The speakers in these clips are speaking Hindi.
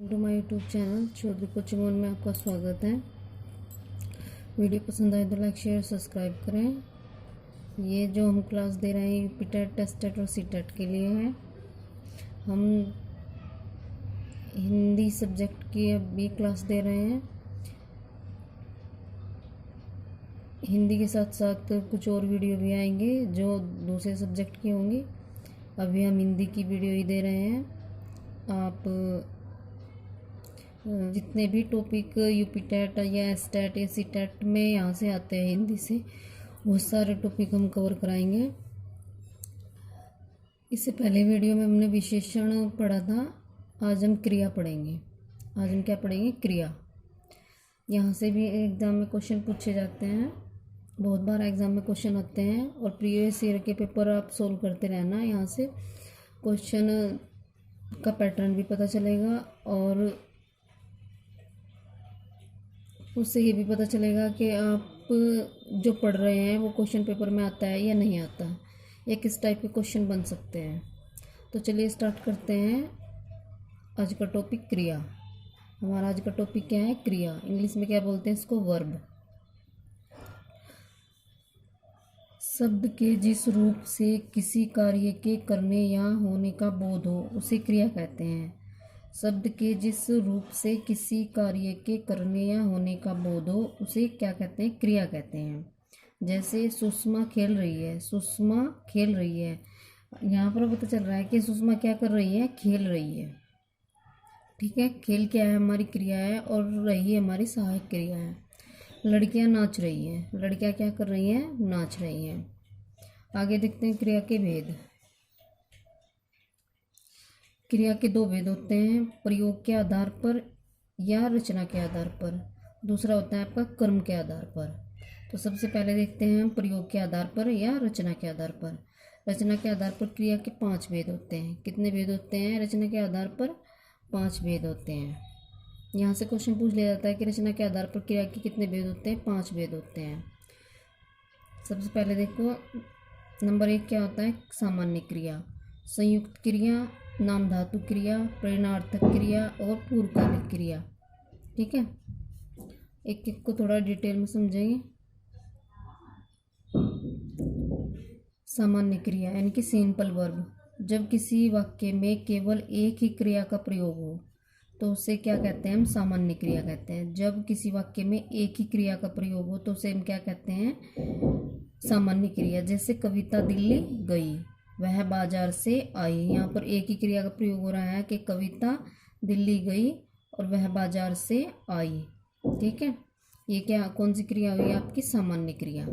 To my YouTube channel Chaudhary coaching one में आपका स्वागत है। वीडियो पसंद आए तो लाइक शेयर सब्सक्राइब करें। ये जो हम क्लास दे रहे हैं यूपी टेट, टेस्ट टेट और सी टेट के लिए है। हम हिंदी सब्जेक्ट की अभी क्लास दे रहे हैं। हिंदी के साथ साथ कुछ और वीडियो भी आएंगे जो दूसरे सब्जेक्ट की होंगी। अभी हम हिंदी की वीडियो ही दे रहे हैं। आप जितने भी टॉपिक यूपी टेट या एस टेट या सी टेट में यहाँ से आते हैं हिंदी से, वो सारे टॉपिक हम कवर कराएंगे। इससे पहले वीडियो में हमने विशेषण पढ़ा था, आज हम क्रिया पढ़ेंगे। आज हम क्या पढ़ेंगे? क्रिया। यहाँ से भी एग्ज़ाम में क्वेश्चन पूछे जाते हैं, बहुत बार एग्ज़ाम में क्वेश्चन आते हैं और प्रीवियस ईयर के पेपर आप सोल्व करते रहना। यहाँ से क्वेश्चन का पैटर्न भी पता चलेगा और उससे ये भी पता चलेगा कि आप जो पढ़ रहे हैं वो क्वेश्चन पेपर में आता है या नहीं आता, या किस टाइप के क्वेश्चन बन सकते हैं। तो चलिए स्टार्ट करते हैं। आज का टॉपिक क्रिया। हमारा आज का टॉपिक क्या है? क्रिया। इंग्लिश में क्या बोलते हैं इसको? वर्ब। शब्द के जिस रूप से किसी कार्य के करने या होने का बोध हो उसे क्रिया कहते हैं। शब्द के जिस रूप से किसी कार्य के करने या होने का बोध हो उसे क्या कहते हैं? क्रिया कहते हैं। जैसे सुषमा खेल रही है, सुषमा खेल रही है। यहाँ पर पता चल रहा है कि सुषमा क्या कर रही है? खेल रही है। ठीक है, खेल क्या है? हमारी क्रिया है और रही हमारी सहायक क्रिया है। लड़कियाँ नाच रही हैं। लड़कियाँ क्या कर रही हैं? नाच रही हैं। आगे देखते हैं क्रिया के भेद। क्रिया के दो भेद होते हैं, प्रयोग के आधार पर या रचना के आधार पर। दूसरा होता है आपका कर्म के आधार पर। तो सबसे पहले देखते हैं हम प्रयोग के आधार पर या रचना के आधार पर। रचना के आधार पर क्रिया के 5 भेद होते हैं। कितने भेद होते हैं? रचना के आधार पर 5 भेद होते हैं। यहाँ से क्वेश्चन पूछ लिया जाता है कि रचना के आधार पर क्रिया के कितने भेद होते हैं? 5 भेद होते हैं। सबसे पहले देखो, नंबर 1 क्या होता है? सामान्य क्रिया, संयुक्त क्रिया, नाम धातु क्रिया, प्रेरणार्थक क्रिया और पूर्वकालिक क्रिया। ठीक है, एक एक को थोड़ा डिटेल में समझेंगे। सामान्य क्रिया यानी कि सिंपल वर्ब। जब किसी वाक्य में केवल एक ही क्रिया का प्रयोग हो तो उसे क्या कहते हैं? हम सामान्य क्रिया कहते हैं। जब किसी वाक्य में एक ही क्रिया का प्रयोग हो तो उसे हम क्या कहते हैं? सामान्य क्रिया। जैसे कविता दिल्ली गई, वह बाजार से आई। यहाँ पर एक ही क्रिया का प्रयोग हो रहा है कि कविता दिल्ली गई और वह बाजार से आई। ठीक है, ये क्या, कौन सी क्रिया हुई? आपकी सामान्य क्रिया।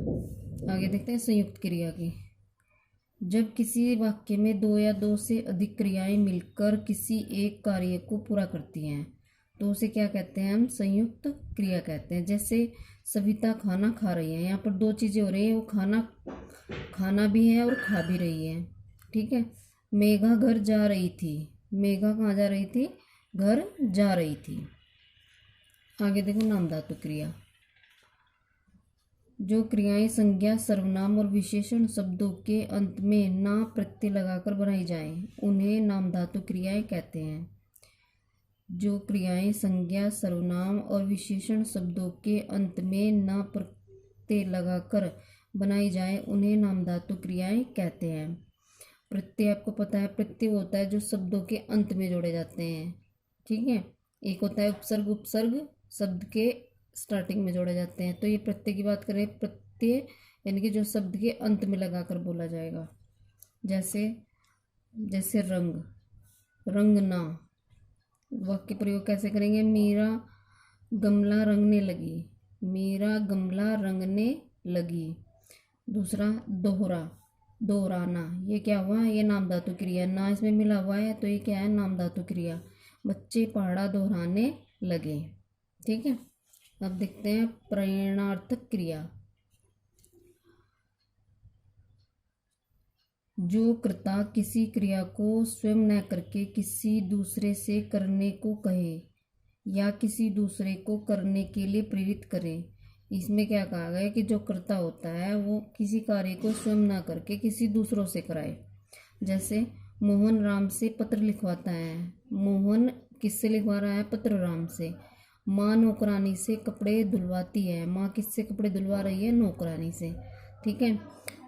आगे देखते हैं संयुक्त क्रिया की। जब किसी वाक्य में 2 या 2 से अधिक क्रियाएं मिलकर किसी एक कार्य को पूरा करती हैं तो उसे क्या कहते हैं? हम संयुक्त क्रिया कहते हैं। जैसे सविता खाना खा रही है, यहाँ पर 2 चीज़ें हो रही है, वो खाना भी है और खा भी रही है। ठीक है, मेघा घर जा रही थी। मेघा कहाँ जा रही थी? घर जा रही थी। आगे देखो नाम धातु क्रिया। जो क्रियाएं संज्ञा, सर्वनाम और विशेषण शब्दों के अंत में ना प्रत्यय लगाकर बनाई जाएं उन्हें नाम धातु क्रियाएं कहते हैं। जो क्रियाएं संज्ञा, सर्वनाम और विशेषण शब्दों के अंत में ना प्रत्यय लगाकर बनाई जाए उन्हें नाम धातु क्रियाएं कहते हैं। प्रत्यय आपको पता है, प्रत्यय होता है जो शब्दों के अंत में जोड़े जाते हैं। ठीक है, एक होता है उपसर्ग। उपसर्ग शब्द के स्टार्टिंग में जोड़े जाते हैं। तो ये प्रत्यय की बात करें, प्रत्यय यानी कि जो शब्द के अंत में लगाकर बोला जाएगा। जैसे रंग, रंगना। वाक्य प्रयोग कैसे करेंगे? मेरा गमला रंगने लगी, मेरा गमला रंगने लगी। दूसरा दोहरा, दोहराना। ये क्या हुआ? ये नाम धातु क्रिया। ना इसमें मिला हुआ है तो ये क्या है? नाम धातु क्रिया। बच्चे पहाड़ा दोहराने लगे। ठीक है, अब देखते हैं प्रेरणार्थक क्रिया। जो कर्ता किसी क्रिया को स्वयं न करके किसी दूसरे से करने को कहे या किसी दूसरे को करने के लिए प्रेरित करे। इसमें क्या कहा गया है कि जो कर्ता होता है वो किसी कार्य को स्वयं न करके किसी दूसरों से कराए। जैसे मोहन राम से पत्र लिखवाता है। मोहन किससे लिखवा रहा है? पत्रराम से। माँ नौकरानी से कपड़े धुलवाती है। माँ किससे कपड़े धुलवा रही है? नौकरानी से। ठीक है,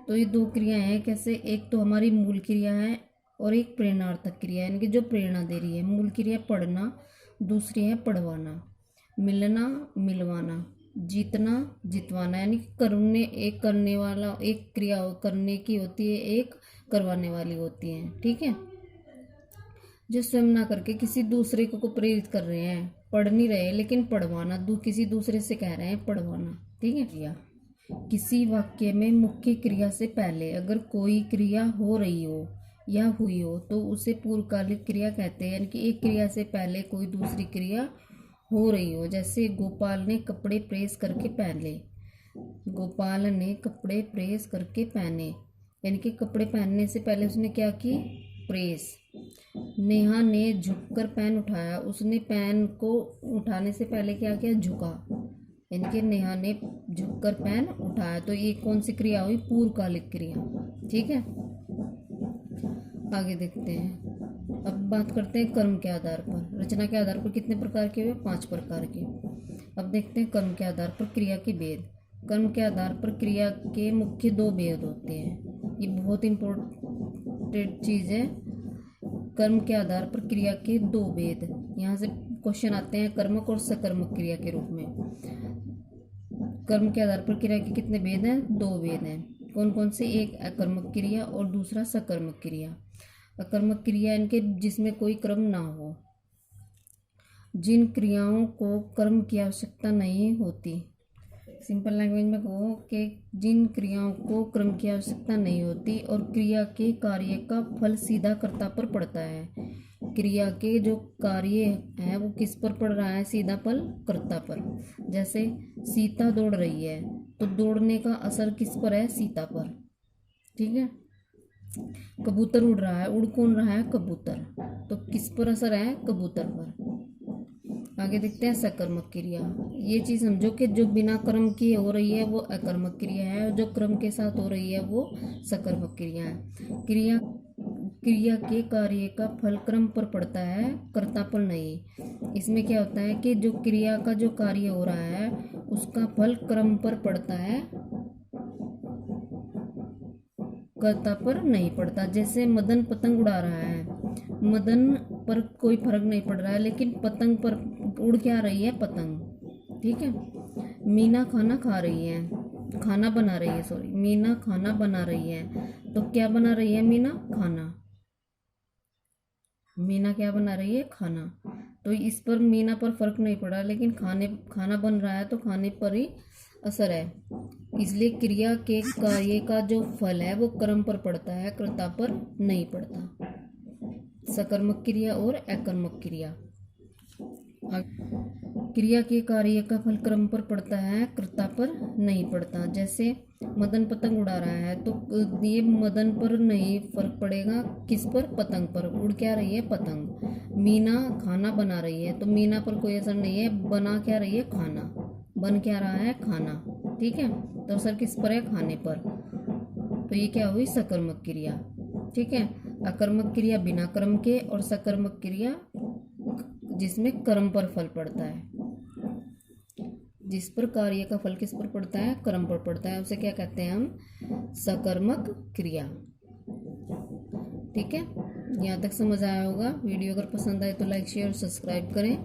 तो ये दो क्रिया हैं। कैसे? एक तो हमारी मूल क्रिया है और एक प्रेरणार्थक क्रिया है, यानी कि जो प्रेरणा दे रही है। मूल क्रिया पढ़ना, दूसरी है पढ़वाना। मिलना, मिलवाना। जीतना, जितवाना, यानी कि करने, एक करने वाला, एक क्रिया करने की होती है, एक करवाने वाली होती है। ठीक है, जो स्वयं ना करके किसी दूसरे को प्रेरित कर रहे हैं। पढ़ नहीं रहे लेकिन पढ़वाना, किसी दूसरे से कह रहे हैं पढ़वाना। ठीक है, क्रिया किसी वाक्य में मुख्य क्रिया से पहले अगर कोई क्रिया हो रही हो या हुई हो तो उसे पूर्वकालिक क्रिया कहते हैं, यानी कि एक क्रिया से पहले कोई दूसरी क्रिया हो रही हो। जैसे गोपाल ने कपड़े प्रेस करके पहने। गोपाल ने कपड़े प्रेस करके पहने, यानी कि कपड़े पहनने से पहले उसने क्या की? प्रेस। नेहा ने झुककर पेन उठाया। उसने पेन को उठाने से पहले क्या किया? झुका, यानी कि नेहा ने झुककर पेन उठाया। तो ये कौन सी क्रिया हुई? पूर्वकालिक क्रिया। ठीक है, आगे देखते हैं। अब बात करते हैं कर्म के आधार पर। रचना के आधार पर कितने प्रकार के हुए? 5 प्रकार के। अब देखते हैं कर्म के आधार पर क्रिया के भेद। कर्म के आधार पर क्रिया के मुख्य 2 भेद होते हैं। ये बहुत इम्पोर्टेंट चीज़ है। कर्म के आधार पर क्रिया के 2 भेद। यहाँ से क्वेश्चन आते हैं कर्मक और सकर्मक क्रिया के रूप में। कर्म के आधार पर क्रिया के कितने भेद हैं? 2 भेद हैं। कौन कौन से? एक अकर्मक क्रिया और दूसरा सकर्मक क्रिया। अकर्मक क्रिया इनके जिसमें कोई कर्म ना हो। जिन क्रियाओं को कर्म की आवश्यकता नहीं होती। सिंपल लैंग्वेज में कहो कि जिन क्रियाओं को कर्म की आवश्यकता नहीं होती और क्रिया के कार्य का फल सीधा कर्ता पर पड़ता है। क्रिया के जो कार्य है वो किस पर पड़ रहा है? सीधा फल कर्ता पर। जैसे सीता दौड़ रही है तो दौड़ने का असर किस पर है? सीता पर। ठीक है, कबूतर उड़ रहा है, उड़ कौन रहा है? कबूतर। तो किस पर असर है? कबूतर पर। आगे देखते हैं सकर्मक क्रिया। ये चीज समझो कि जो बिना कर्म की हो रही है वो अकर्मक क्रिया है और जो कर्म के साथ हो रही है वो सकर्मक क्रिया है। क्रिया के कार्य का फल क्रम पर पड़ता है, कर्ता पर नहीं। इसमें क्या होता है कि जो क्रिया का जो कार्य हो रहा है उसका फल क्रम पर पड़ता है, कर्ता पर नहीं पड़ता। जैसे मदन पतंग उड़ा रहा है, मदन पर कोई फर्क नहीं पड़ रहा है लेकिन पतंग पर उड़ क्या रही है? पतंग। ठीक है, मीना खाना खा रही है, खाना बना रही है, सॉरी, मीना खाना बना रही है। तो क्या बना रही है? मीना खाना। मीना क्या बना रही है? खाना। तो इस पर मीना पर फर्क नहीं पड़ा लेकिन खाना बन रहा है तो खाने पर ही असर है। इसलिए क्रिया के कार्य का जो फल है वो कर्म पर पड़ता है, कर्ता पर नहीं पड़ता। सकर्मक क्रिया और अकर्मक क्रिया। क्रिया के कार्य का फल कर्म पर पड़ता है, कर्ता पर नहीं पड़ता। जैसे मदन पतंग उड़ा रहा है तो ये मदन पर नहीं फर्क पड़ेगा, किस पर? पतंग पर। उड़ क्या रही है? पतंग। मीना खाना बना रही है तो मीना पर कोई असर नहीं है, बना क्या रही है? खाना। बन क्या रहा है? खाना। ठीक है, तो असर किस पर है? खाने पर। तो ये क्या हुई? सकर्मक क्रिया। ठीक है, अकर्मक क्रिया बिना कर्म के और सकर्मक क्रिया जिसमें कर्म पर फल पड़ता है। जिस पर कार्य का फल किस पर पड़ता है? कर्म पर पड़ता है, उसे क्या कहते हैं हम? सकर्मक क्रिया। ठीक है, यहाँ तक समझ आया होगा। वीडियो अगर पसंद आए तो लाइक शेयर और सब्सक्राइब करें।